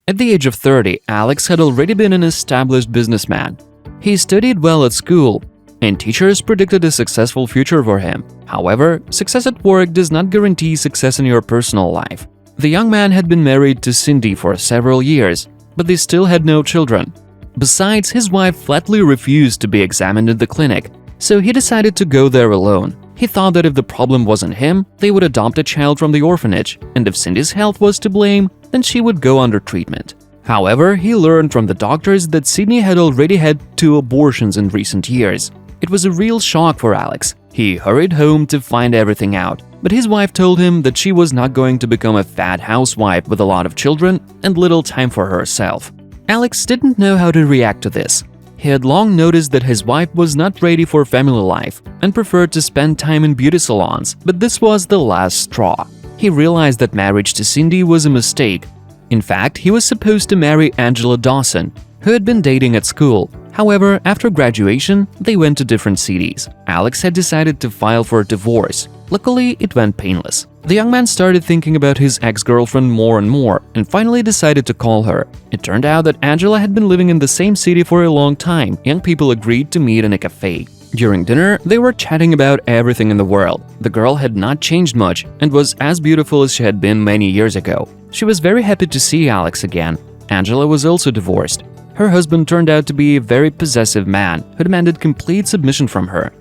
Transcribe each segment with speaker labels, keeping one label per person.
Speaker 1: At the age of 30, Alex had already been an established businessman. He studied well at school, and teachers predicted a successful future for him. However, success at work does not guarantee success in your personal life. The young man had been married to Cindy for several years, but they still had no children. Besides, his wife flatly refused to be examined at the clinic, so he decided to go there alone. He thought that if the problem wasn't him, they would adopt a child from the orphanage, and if Cindy's health was to blame, then she would go under treatment. However, he learned from the doctors that Sydney had already had 2 abortions in recent years. It was a real shock for Alex. He hurried home to find everything out, but his wife told him that she was not going to become a fat housewife with a lot of children and little time for herself. Alex didn't know how to react to this. He had long noticed that his wife was not ready for family life and preferred to spend time in beauty salons, but this was the last straw. He realized that marriage to Cindy was a mistake. In fact, he was supposed to marry Angela Dawson, who had been dating at school. However, after graduation, they went to different cities. Alex had decided to file for a divorce. Luckily, it went painless. The young man started thinking about his ex-girlfriend more and more and finally decided to call her. It turned out that Angela had been living in the same city for a long time. Young people agreed to meet in a cafe. During dinner, they were chatting about everything in the world. The girl had not changed much and was as beautiful as she had been many years ago. She was very happy to see Alex again. Angela was also divorced. Her husband turned out to be a very possessive man who demanded complete submission from her.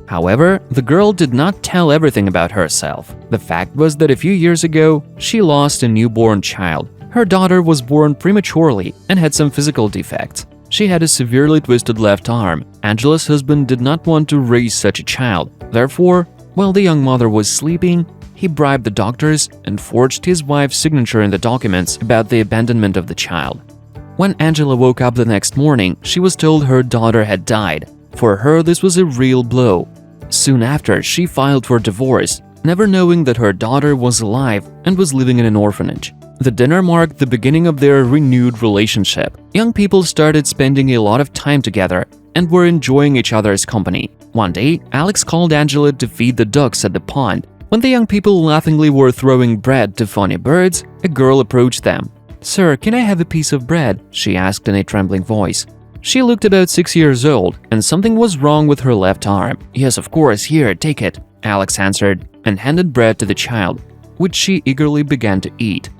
Speaker 1: However, the girl did not tell everything about herself. The fact was that a few years ago, she lost a newborn child. Her daughter was born prematurely and had some physical defects. She had a severely twisted left arm. Angela's husband did not want to raise such a child. Therefore, while the young mother was sleeping, he bribed the doctors and forged his wife's signature in the documents about the abandonment of the child. When Angela woke up the next morning, she was told her daughter had died. For her, this was a real blow. Soon after, she filed for divorce, never knowing that her daughter was alive and was living in an orphanage. The dinner marked the beginning of their renewed relationship. Young people started spending a lot of time together and were enjoying each other's company. One day, Alex called Angela to feed the ducks at the pond. When the young people laughingly were throwing bread to funny birds, a girl approached them. "Sir, can I have a piece of bread?" she asked in a trembling voice. She looked about 6 years old, and something was wrong with her left arm. "Yes, of course, here, take it," Alex answered, and handed bread to the child, which she eagerly began to eat.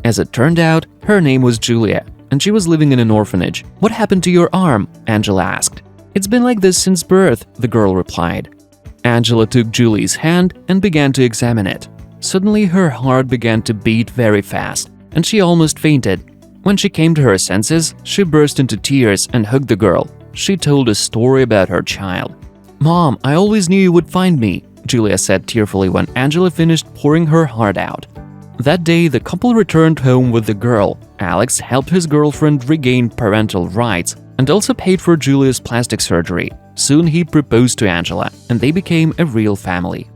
Speaker 1: As it turned out, her name was Julia, and she was living in an orphanage. "What happened to your arm?" Angela asked. "It's been like this since birth," the girl replied. Angela took Julie's hand and began to examine it. Suddenly, her heart began to beat very fast, and she almost fainted. When she came to her senses, she burst into tears and hugged the girl. She told a story about her child. "Mom, I always knew you would find me," Julia said tearfully when Angela finished pouring her heart out. That day, the couple returned home with the girl. Alex helped his girlfriend regain parental rights and also paid for Julia's plastic surgery. Soon he proposed to Angela, and they became a real family.